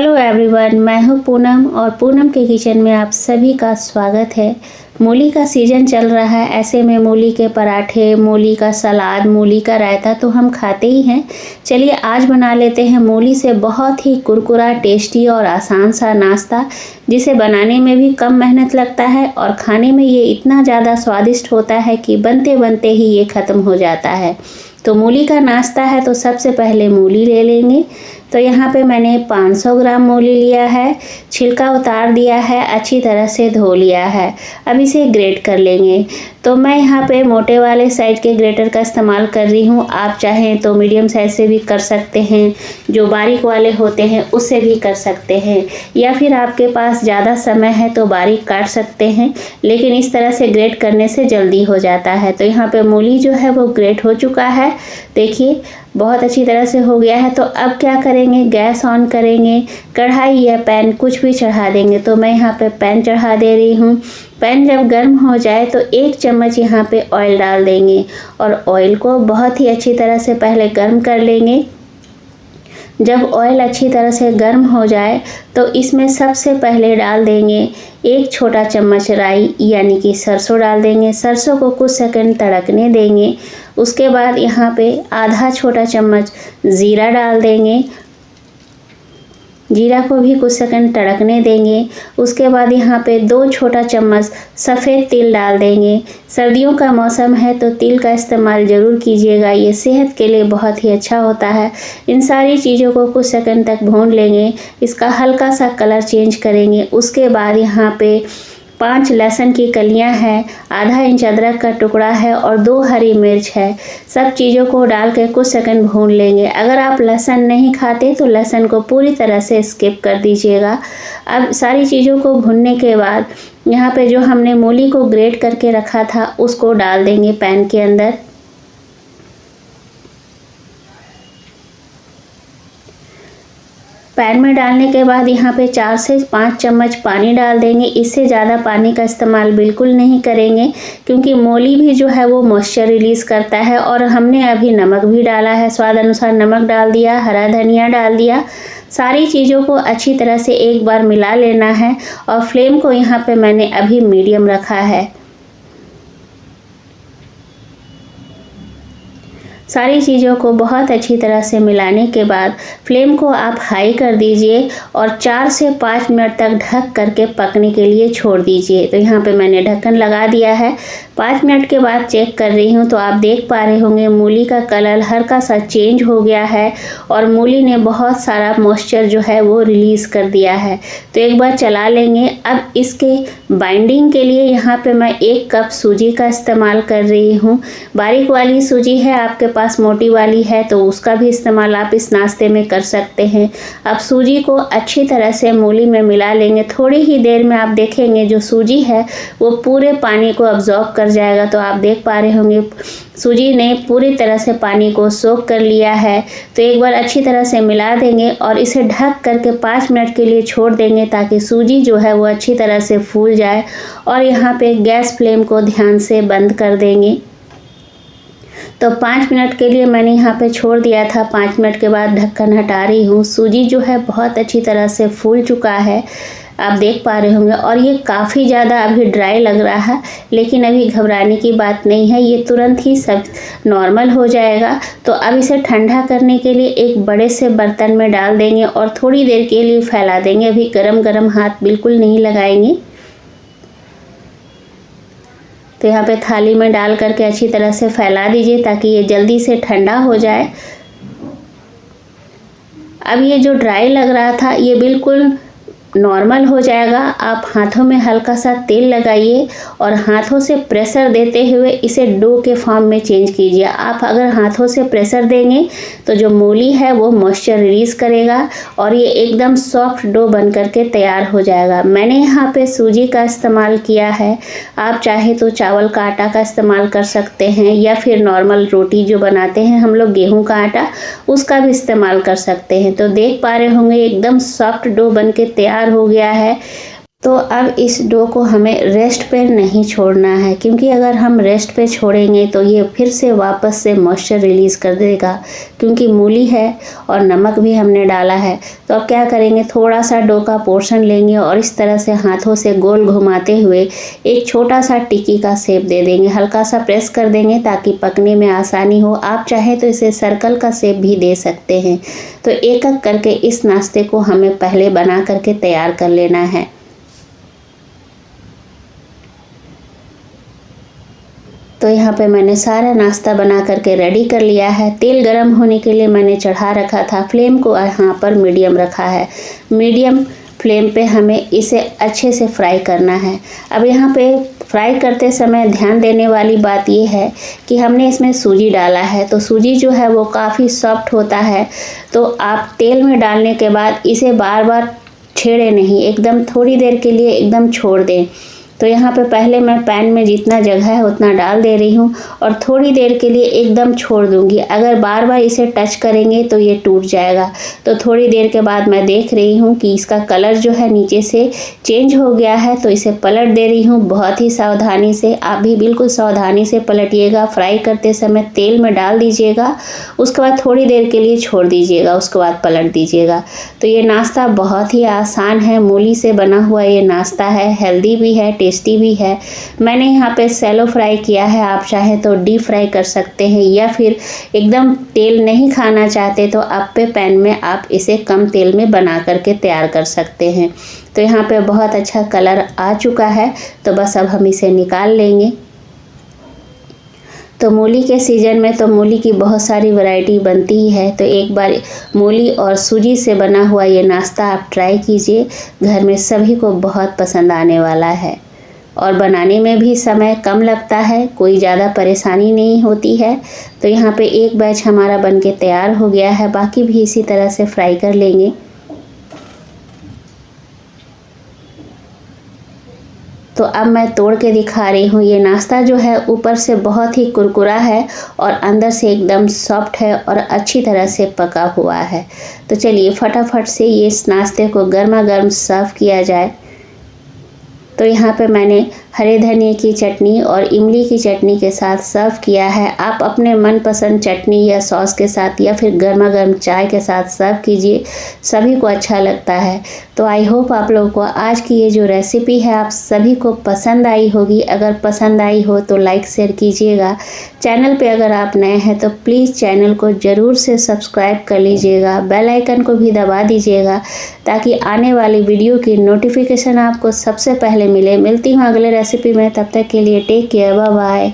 Hello everyone, मैं हूँ पूनम और पूनम के किचन में आप सभी का स्वागत है। मूली का सीज़न चल रहा है, ऐसे में मूली के पराठे, मूली का सलाद, मूली का रायता तो हम खाते ही हैं। चलिए आज बना लेते हैं मूली से बहुत ही कुरकुरा, टेस्टी और आसान सा नाश्ता, जिसे बनाने में भी कम मेहनत लगता है और खाने में ये इतना ज़्यादा स्वादिष्ट होता है कि बनते बनते ही ये ख़त्म हो जाता है। तो मूली का नाश्ता है तो सबसे पहले मूली ले लेंगे। तो यहाँ पे मैंने 500 ग्राम मूली लिया है, छिलका उतार दिया है, अच्छी तरह से धो लिया है। अब इसे ग्रेट कर लेंगे। तो मैं यहाँ पे मोटे वाले साइज के ग्रेटर का इस्तेमाल कर रही हूँ। आप चाहें तो मीडियम साइज से भी कर सकते हैं, जो बारीक वाले होते हैं उससे भी कर सकते हैं, या फिर आपके पास ज़्यादा समय है तो बारीक काट सकते हैं, लेकिन इस तरह से ग्रेट करने से जल्दी हो जाता है। तो यहाँ पे मूली जो है वो ग्रेट हो चुका है, देखिए बहुत अच्छी तरह से हो गया है। तो अब क्या करेंगे, गैस ऑन करेंगे, कढ़ाई या पैन कुछ भी चढ़ा देंगे। तो मैं यहाँ पे पैन चढ़ा दे रही हूँ। पैन जब गर्म हो जाए तो 1 चम्मच यहाँ पे ऑयल डाल देंगे और ऑयल को बहुत ही अच्छी तरह से पहले गर्म कर लेंगे। जब ऑयल अच्छी तरह से गर्म हो जाए तो इसमें सबसे पहले डाल देंगे 1 छोटा चम्मच राई यानी कि सरसों डाल देंगे। सरसों को कुछ सेकंड तड़कने देंगे। उसके बाद यहाँ पे आधा छोटा चम्मच ज़ीरा डाल देंगे। जीरा को भी कुछ सेकंड तड़कने देंगे। उसके बाद यहाँ पे 2 छोटा चम्मच सफ़ेद तिल डाल देंगे। सर्दियों का मौसम है तो तिल का इस्तेमाल ज़रूर कीजिएगा, ये सेहत के लिए बहुत ही अच्छा होता है। इन सारी चीज़ों को कुछ सेकंड तक भून लेंगे, इसका हल्का सा कलर चेंज करेंगे। उसके बाद यहाँ पे 5 लहसुन की कलियां हैं, आधा इंच अदरक का टुकड़ा है और 2 हरी मिर्च है। सब चीज़ों को डाल के कुछ सेकंड भून लेंगे। अगर आप लहसुन नहीं खाते तो लहसुन को पूरी तरह से स्किप कर दीजिएगा। अब सारी चीज़ों को भूनने के बाद यहाँ पे जो हमने मूली को ग्रेट करके रखा था उसको डाल देंगे पैन के अंदर। पैन में डालने के बाद यहाँ पे 4 से 5 चम्मच पानी डाल देंगे। इससे ज़्यादा पानी का इस्तेमाल बिल्कुल नहीं करेंगे, क्योंकि मूली भी जो है वो मॉइस्चर रिलीज़ करता है। और हमने अभी नमक भी डाला है, स्वाद अनुसार नमक डाल दिया, हरा धनिया डाल दिया। सारी चीज़ों को अच्छी तरह से एक बार मिला लेना है और फ्लेम को यहाँ पे मैंने अभी मीडियम रखा है। सारी चीज़ों को बहुत अच्छी तरह से मिलाने के बाद फ्लेम को आप हाई कर दीजिए और 4 से 5 मिनट तक ढक करके पकने के लिए छोड़ दीजिए। तो यहाँ पे मैंने ढक्कन लगा दिया है। 5 मिनट के बाद चेक कर रही हूँ तो आप देख पा रहे होंगे मूली का कलर हल्का सा चेंज हो गया है और मूली ने बहुत सारा मॉइस्चर जो है वो रिलीज़ कर दिया है। तो एक बार चला लेंगे। अब इसके बाइंडिंग के लिए यहाँ पे मैं 1 कप सूजी का इस्तेमाल कर रही हूँ। बारीक वाली सूजी है, आपके पास मोटी वाली है तो उसका भी इस्तेमाल आप इस नाश्ते में कर सकते हैं। अब सूजी को अच्छी तरह से मूली में मिला लेंगे। थोड़ी ही देर में आप देखेंगे जो सूजी है वो पूरे पानी को अब्जॉर्ब कर जाएगा। तो आप देख पा रहे होंगे सूजी ने पूरी तरह से पानी को सोख कर लिया है। तो एक बार अच्छी तरह से मिला देंगे और इसे ढक करके 5 मिनट के लिए छोड़ देंगे, ताकि सूजी जो है वो अच्छी तरह से फूल जाए। और यहाँ पे गैस फ्लेम को ध्यान से बंद कर देंगे। तो 5 मिनट के लिए मैंने यहाँ पे छोड़ दिया था। 5 मिनट के बाद ढक्कन हटा रही हूँ। सूजी जो है बहुत अच्छी तरह से फूल चुका है, आप देख पा रहे होंगे। और ये काफ़ी ज़्यादा अभी ड्राई लग रहा है, लेकिन अभी घबराने की बात नहीं है, ये तुरंत ही सब नॉर्मल हो जाएगा। तो अब इसे ठंडा करने के लिए एक बड़े से बर्तन में डाल देंगे और थोड़ी देर के लिए फैला देंगे। अभी गरम गरम हाथ बिल्कुल नहीं लगाएंगे। तो यहाँ पे थाली में डाल करके अच्छी तरह से फैला दीजिए ताकि ये जल्दी से ठंडा हो जाए। अब ये जो ड्राई लग रहा था ये बिल्कुल नॉर्मल हो जाएगा। आप हाथों में हल्का सा तेल लगाइए और हाथों से प्रेशर देते हुए इसे डो के फॉर्म में चेंज कीजिए। आप अगर हाथों से प्रेशर देंगे तो जो मूली है वो मॉइस्चर रिलीज़ करेगा और ये एकदम सॉफ्ट डो बन करके तैयार हो जाएगा। मैंने यहाँ पे सूजी का इस्तेमाल किया है, आप चाहे तो चावल का आटा का इस्तेमाल कर सकते हैं, या फिर नॉर्मल रोटी जो बनाते हैं हम लोग गेहूँ का आटा, उसका भी इस्तेमाल कर सकते हैं। तो देख पा रहे होंगे एकदम सॉफ्ट डो बन के तैयार हो गया है। तो अब इस डो को हमें रेस्ट पे नहीं छोड़ना है, क्योंकि अगर हम रेस्ट पे छोड़ेंगे तो ये फिर से वापस से मॉइस्चर रिलीज़ कर देगा, क्योंकि मूली है और नमक भी हमने डाला है। तो अब क्या करेंगे, थोड़ा सा डो का पोर्शन लेंगे और इस तरह से हाथों से गोल घुमाते हुए एक छोटा सा टिक्की का शेप दे देंगे। हल्का सा प्रेस कर देंगे ताकि पकने में आसानी हो। आप चाहे तो इसे सर्कल का शेप भी दे सकते हैं। तो एक एक करके इस नाश्ते को हमें पहले बना करके तैयार कर लेना है। तो यहाँ पे मैंने सारा नाश्ता बना करके रेडी कर लिया है। तेल गरम होने के लिए मैंने चढ़ा रखा था। फ्लेम को यहाँ पर मीडियम रखा है। मीडियम फ्लेम पे हमें इसे अच्छे से फ्राई करना है। अब यहाँ पे फ्राई करते समय ध्यान देने वाली बात ये है कि हमने इसमें सूजी डाला है, तो सूजी जो है वो काफ़ी सॉफ्ट होता है। तो आप तेल में डालने के बाद इसे बार बार छेड़े नहीं, एकदम थोड़ी देर के लिए एकदम छोड़ दें। तो यहाँ पे पहले मैं पैन में जितना जगह है उतना डाल दे रही हूँ और थोड़ी देर के लिए एकदम छोड़ दूँगी। अगर बार बार इसे टच करेंगे तो ये टूट जाएगा। तो थोड़ी देर के बाद मैं देख रही हूँ कि इसका कलर जो है नीचे से चेंज हो गया है, तो इसे पलट दे रही हूँ बहुत ही सावधानी से। आप भी बिल्कुल सावधानी से पलटिएगा। फ्राई करते समय तेल में डाल दीजिएगा, उसके बाद थोड़ी देर के लिए छोड़ दीजिएगा, उसके बाद पलट दीजिएगा। तो ये नाश्ता बहुत ही आसान है। मूली से बना हुआ ये नाश्ता है, हेल्दी भी है, टेस्टी भी है। मैंने यहाँ पे सैलो फ्राई किया है, आप चाहे तो डीप फ्राई कर सकते हैं, या फिर एकदम तेल नहीं खाना चाहते तो आपके पैन में आप इसे कम तेल में बना करके तैयार कर सकते हैं। तो यहाँ पे बहुत अच्छा कलर आ चुका है, तो बस अब हम इसे निकाल लेंगे। तो मूली के सीज़न में तो मूली की बहुत सारी वैरायटी बनती ही है, तो एक बार मूली और सूजी से बना हुआ ये नाश्ता आप ट्राई कीजिए। घर में सभी को बहुत पसंद आने वाला है और बनाने में भी समय कम लगता है, कोई ज़्यादा परेशानी नहीं होती है। तो यहाँ पे एक बैच हमारा बनके तैयार हो गया है, बाकी भी इसी तरह से फ्राई कर लेंगे। तो अब मैं तोड़ के दिखा रही हूँ। ये नाश्ता जो है ऊपर से बहुत ही कुरकुरा है और अंदर से एकदम सॉफ्ट है और अच्छी तरह से पका हुआ है। तो चलिए फटाफट से ये इस नाश्ते को गर्मा गर्म सर्व किया जाए। तो यहाँ पे मैंने हरे धनिए की चटनी और इमली की चटनी के साथ सर्व किया है। आप अपने मनपसंद चटनी या सॉस के साथ या फिर गर्मा गर्म चाय के साथ सर्व कीजिए, सभी को अच्छा लगता है। तो आई होप आप लोगों को आज की ये जो रेसिपी है आप सभी को पसंद आई होगी। अगर पसंद आई हो तो लाइक शेयर कीजिएगा। चैनल पे अगर आप नए हैं तो प्लीज़ चैनल को ज़रूर से सब्सक्राइब कर लीजिएगा, बेल आइकन को भी दबा दीजिएगा ताकि आने वाली वीडियो की नोटिफिकेशन आपको सबसे पहले मिले। मिलती हूँ अगले रेसिपी में, तब तक के लिए टेक केयर, बाय बाय।